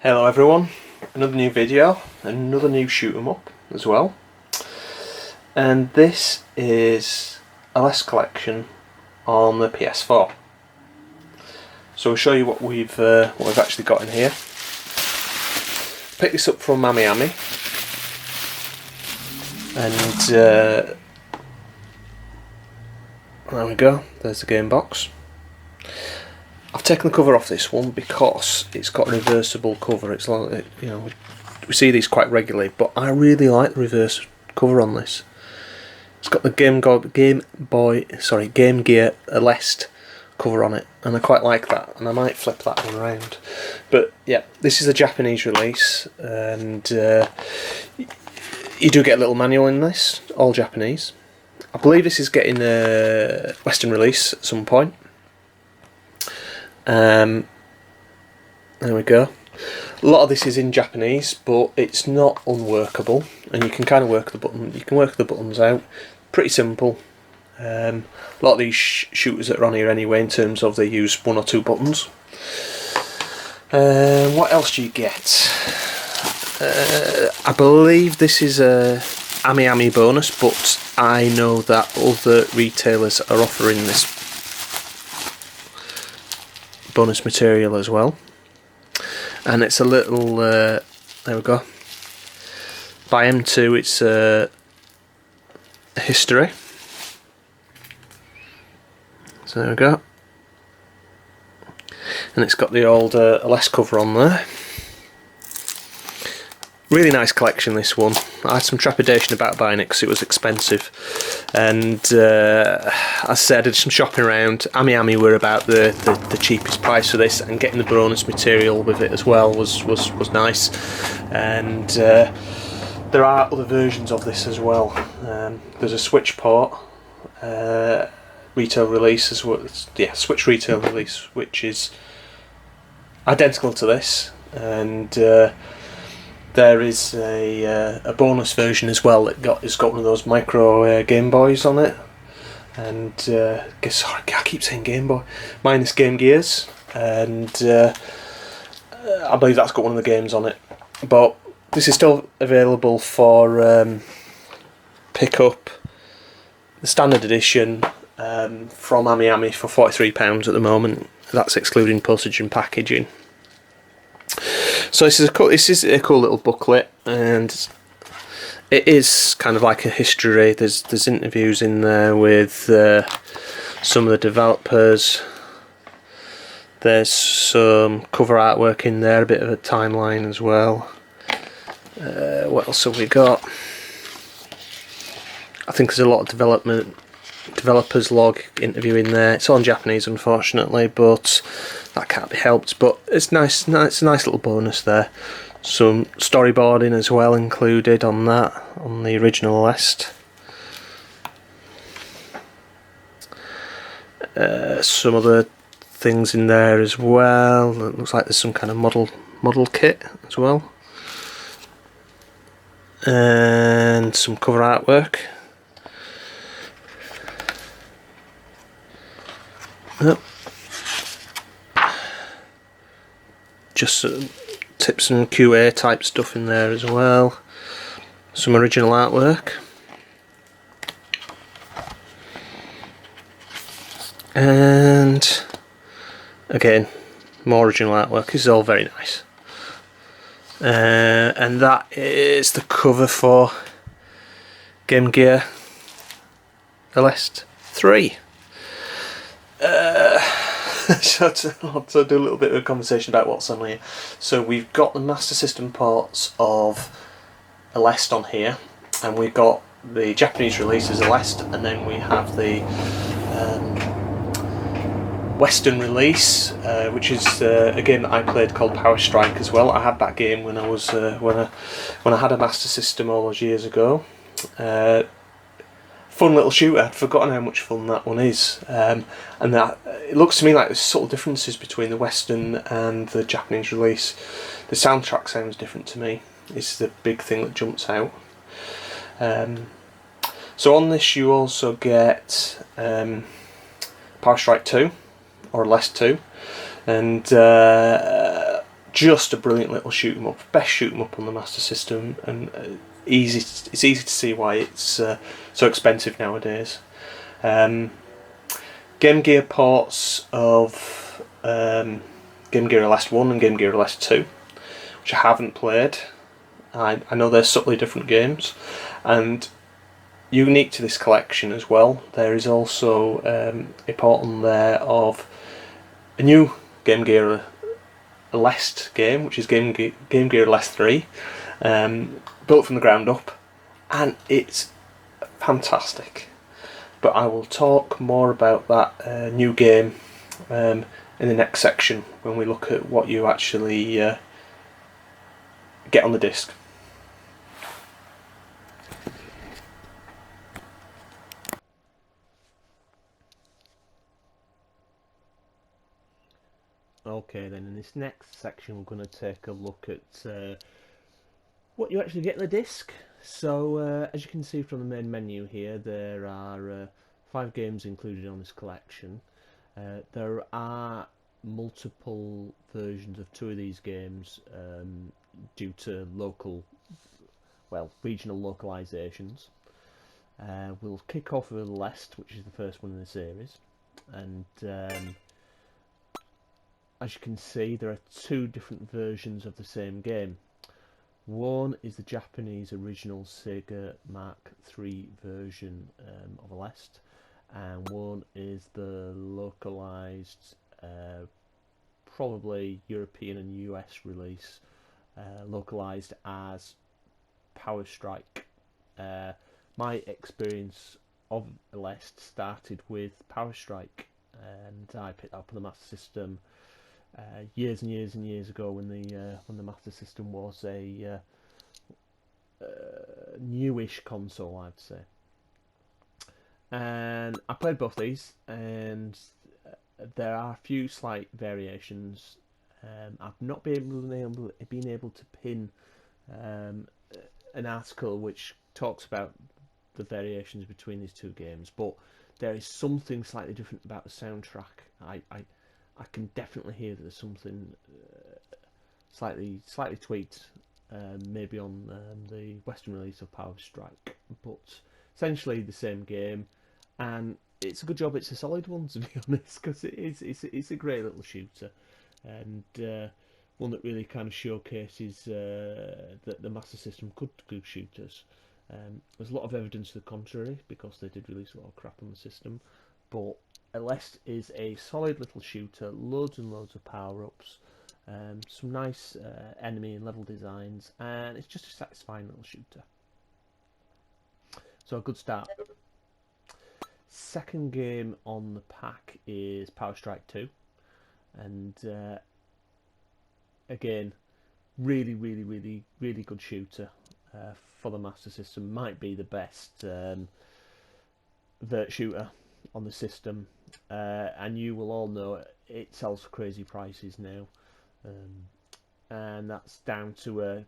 Hello everyone, another new video, another new shoot 'em up as well, and this is Aleste collection on the PS4. So we'll show you what we've actually got in here. Picked this up from Miami, and there we go. There's the game box. I've taken the cover off this one because it's got a reversible cover. It's like, you know, we see these quite regularly, but I really like the reverse cover on this. It's got the Game Gear Aleste cover on it, and I quite like that, and I might flip that one around. But yeah, this is a Japanese release, and you do get a little manual in this, all Japanese. I believe this is getting a Western release at some point. There we go. A lot of this is in Japanese, but it's not unworkable, and you can kind of work the button. You can work the buttons out. Pretty simple. A lot of these shooters that are on here anyway, in terms of they use one or two buttons. What else do you get? I believe this is a Ami bonus, but I know that other retailers are offering this bonus material as well, and it's a little there we go, by M2. It's a history, so there we go, and it's got the old Aleste cover on there. Really nice collection, this one. I had some trepidation about buying it because it was expensive, and as I said, I did some shopping around. Ami were about the cheapest price for this, and getting the bonus material with it as well was nice. And there are other versions of this as well. There's a Switch port retail release as well. Yeah, Switch retail release, which is identical to this, and there is a bonus version as well that has got one of those micro Game Boys on it, and sorry, I keep saying Game Boy, minus Game Gears, and I believe that's got one of the games on it. But this is still available for pick up, the standard edition from Ami for £43 at the moment. That's excluding postage and packaging. So this is a cool little booklet, and it is kind of like a history. There's interviews in there with some of the developers. There's some cover artwork in there, a bit of a timeline as well. What else have we got? I think there's a lot of developers log interview in there. It's all in Japanese, unfortunately, but that can't be helped. But it's nice. It's a nice little bonus there. Some storyboarding as well included on that, on the original Aleste. Some other things in there as well. It looks like there's some kind of model kit as well, and some cover artwork. Yep. Just tips and QA type stuff in there as well. Some original artwork, and again more original artwork. This is all very nice, and that is the cover for Game Gear Aleste 3. So to do a little bit of a conversation about what's on here. So we've got the Master System ports of Aleste on here, and we've got the Japanese release as Aleste, and then we have the Western release, which is a game that I played called Power Strike as well. I had that game when I was when I had a Master System all those years ago. Fun little shooter. I'd forgotten how much fun that one is, and that it looks to me like there's subtle differences between the Western and the Japanese release. The soundtrack sounds different to me. It's the big thing that jumps out. So on this you also get Power Strike 2 or Aleste 2, and just a brilliant little shoot 'em up, best shoot 'em up on the Master System, and it's easy to see why it's so expensive nowadays. Game Gear ports of Game Gear Aleste 1 and Game Gear Aleste 2, which I haven't played. I know they're subtly different games, and unique to this collection as well, there is also a port on there of a new Game Gear Aleste game, which is Game Gear Aleste 3, built from the ground up, and it's fantastic. But I will talk more about that new game in the next section when we look at what you actually get on the disc. Okay, then in this next section we're going to take a look at what you actually get in the disc. So as you can see from the main menu here, there are 5 games included on this collection. There are multiple versions of 2 of these games due to regional localizations. We'll kick off with Aleste, which is the first one in the series, and as you can see, there are 2 different versions of the same game. One is the Japanese original Sega Mark III version of Aleste, and one is the localized, probably European and US release, localized as Power Strike. My experience of Aleste started with Power Strike, and I picked up on the Master System years and years and years ago when the Master System was a newish console, I'd say. And I played both these, and there are a few slight variations. I've not been able to pin an article which talks about the variations between these 2 games, but there is something slightly different about the soundtrack. I can definitely hear that there's something slightly tweaked, maybe on the Western release of Power Strike, but essentially the same game, and it's a good job it's a solid one, to be honest, because it's a great little shooter, and one that really kind of showcases that the Master System could do shooters. There's a lot of evidence to the contrary, because they did release a lot of crap on the system, but Aleste is a solid little shooter, loads and loads of power-ups, some nice enemy and level designs, and it's just a satisfying little shooter. So a good start. Second game on the pack is Power Strike 2, and again, really good shooter for the Master System. Might be the best vert shooter on the system, and you will all know it sells for crazy prices now, and that's down to a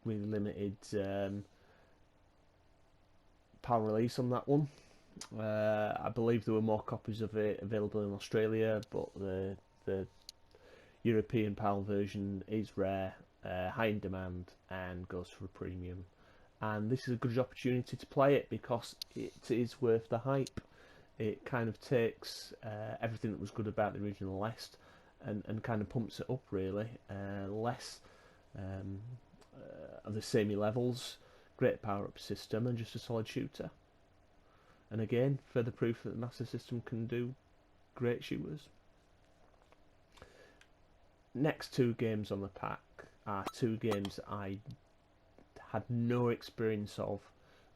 really limited PAL release on that one. I believe there were more copies of it available in Australia, but the European PAL version is rare, high in demand, and goes for a premium. And this is a good opportunity to play it because it is worth the hype. It kind of takes everything that was good about the original Aleste and kind of pumps it up, really. Less of the samey levels, great power-up system, and just a solid shooter. And again, further proof that the Master System can do great shooters. Next 2 games on the pack are 2 games I had no experience of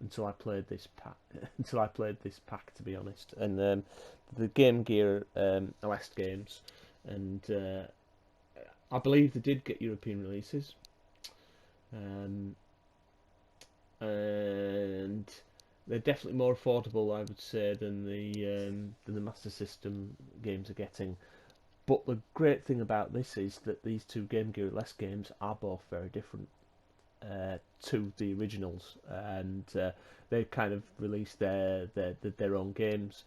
until I played this pack. To be honest, and the Game Gear Aleste games, and I believe they did get European releases, and they're definitely more affordable, I would say, than the Master System games are getting. But the great thing about this is that these 2 Game Gear Aleste games are both very different to the originals, and they kind of released their own games.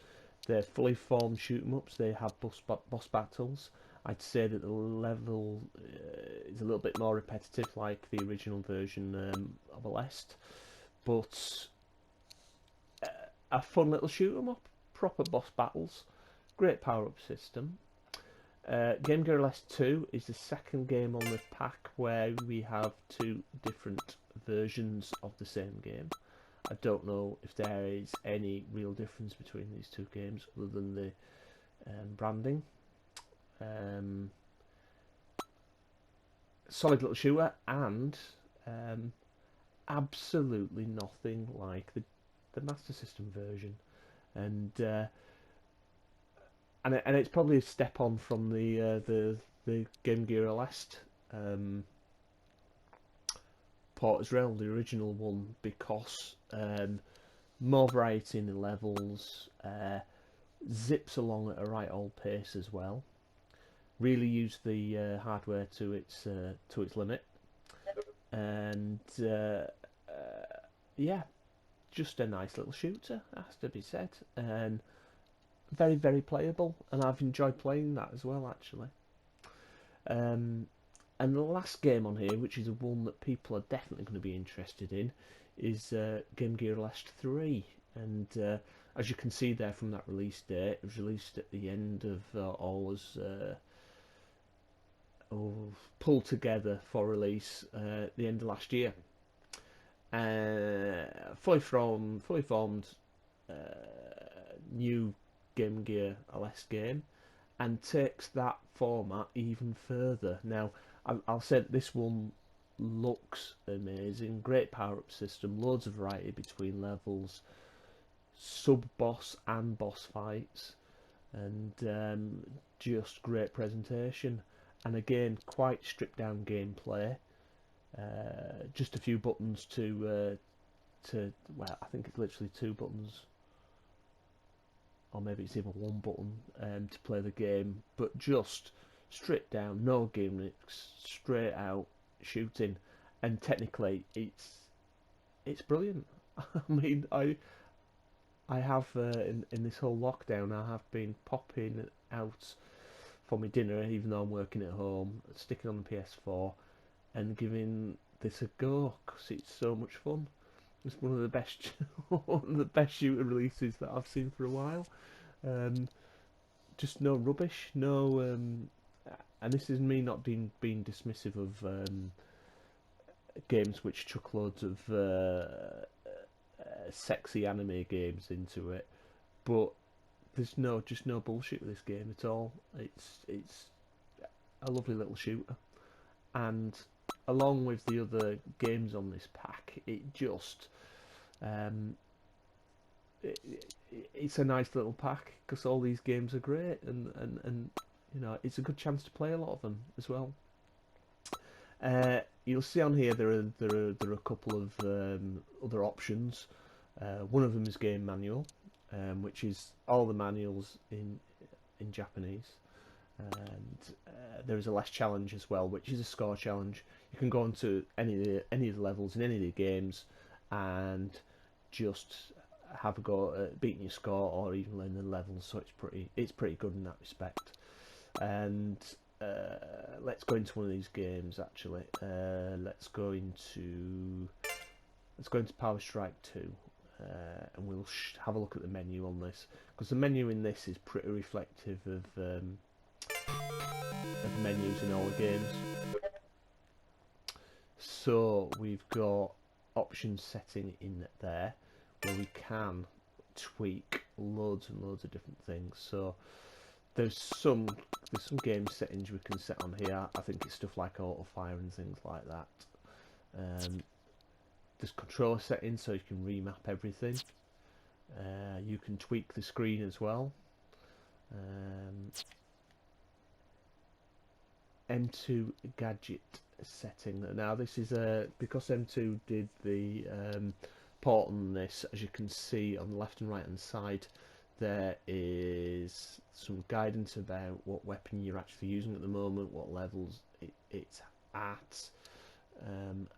They're fully formed shoot 'em ups. They have boss battles, I'd say that the level is a little bit more repetitive, like the original version of Aleste, but a fun little shoot 'em up, proper boss battles, great power up system. Game Gear Aleste 2 is the second game on the pack where we have two different versions of the same game. I don't know if there is any real difference between these two games other than the branding. Solid little shooter, and absolutely nothing like the Master System version, and it's probably a step on from the Game Gear Aleste port as well, the original one, because more variety in the levels, zips along at a right old pace as well. Really used the hardware to its limit, and yeah, just a nice little shooter, has to be said, and very, very playable, and I've enjoyed playing that as well, actually. And the last game on here, which is one that people are definitely going to be interested in, is Game Gear Aleste 3. And as you can see there from that release date, it was released at the end of all was pulled together for release at the end of last year. Fully formed new Game Gear Aleste game, and takes that format even further. Now, I'll say that this one looks amazing, great power-up system, loads of variety between levels, sub-boss and boss fights, and just great presentation. And again, quite stripped-down gameplay. Just a few buttons to well, I think it's literally two buttons, or maybe it's even one button to play the game, but just stripped down, no gimmicks, straight out shooting, and technically it's brilliant. I mean, I have in this whole lockdown, I have been popping out for my dinner, even though I'm working at home, sticking on the PS4 and giving this a go, because it's so much fun. It's one of the best one of the best shooter releases that I've seen for a while. Just no rubbish, no, and this is me not being dismissive of games which chuck loads of sexy anime games into it, but there's just no bullshit with this game at all. It's a lovely little shooter, and along with the other games on this pack, it just it's a nice little pack, because all these games are great, and you know, it's a good chance to play a lot of them as well. You'll see on here there are a couple of other options. One of them is game manual, which is all the manuals in Japanese, and there is a less challenge as well, which is a score challenge. You can go onto any of the levels in any of the games and just have a go at beating your score or even learning the levels. So it's pretty good in that respect. And let's go into one of these games actually. Let's go into Power Strike 2. And we'll have a look at the menu on this, because the menu in this is pretty reflective of menus in all the games. So we've got options setting in there where we can tweak loads and loads of different things. So there's some game settings we can set on here. I think it's stuff like auto fire and things like that. There's controller settings, so you can remap everything. You can tweak the screen as well. M2 gadget setting. Now this is because M2 did the port on this. As you can see on the left and right hand side, there is some guidance about what weapon you're actually using at the moment, what levels it's at,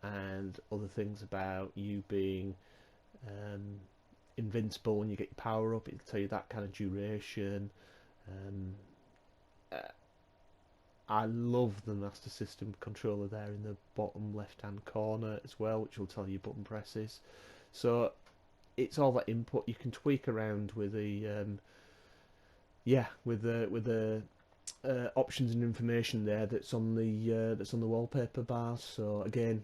and other things about you being invincible when you get your power up. It'll tell you that kind of duration. I love the Master System controller there in the bottom left hand corner as well, which will tell you button presses. So it's all that input. You can tweak around with the options and information there that's on the wallpaper bars. So again,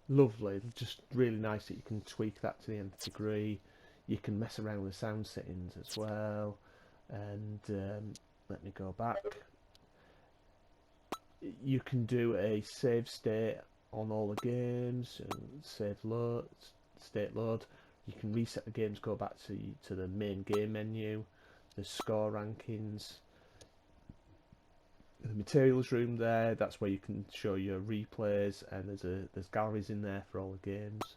lovely, just really nice that you can tweak that to the nth degree. You can mess around with sound settings as well, and let me go back. You can do a save state on all the games, and save load, state load. You can reset the games, go back to the main game menu. There's score rankings. The materials room there, that's where you can show your replays, and there's galleries in there for all the games.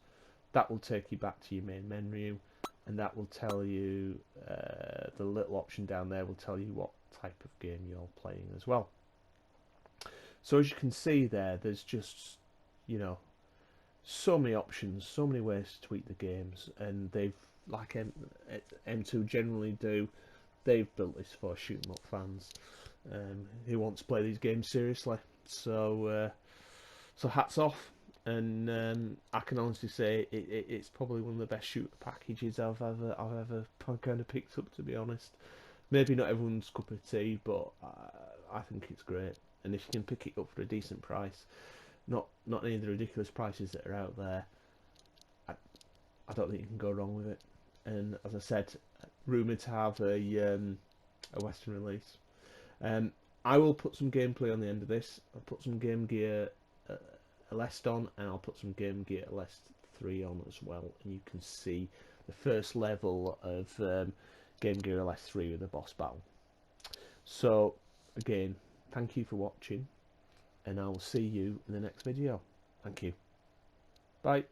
That will take you back to your main menu, and that will tell you the little option down there will tell you what type of game you're playing as well. So as you can see there, there's just, you know, so many options, so many ways to tweak the games, and they've, like M2 generally do, they've built this for shoot 'em up fans who want to play these games seriously. So so hats off, and I can honestly say it's probably one of the best shooter packages I've ever kind of picked up, to be honest. Maybe not everyone's cup of tea, but I think it's great. And if you can pick it up for a decent price, not any of the ridiculous prices that are out there, I don't think you can go wrong with it. And as I said, rumoured to have a Western release. I will put some gameplay on the end of this. I'll put some Game Gear Aleste on, and I'll put some Game Gear Aleste 3 on as well, and you can see the first level of Game Gear Aleste 3 with the boss battle. So again, thank you for watching, and I will see you in the next video. Thank you. Bye.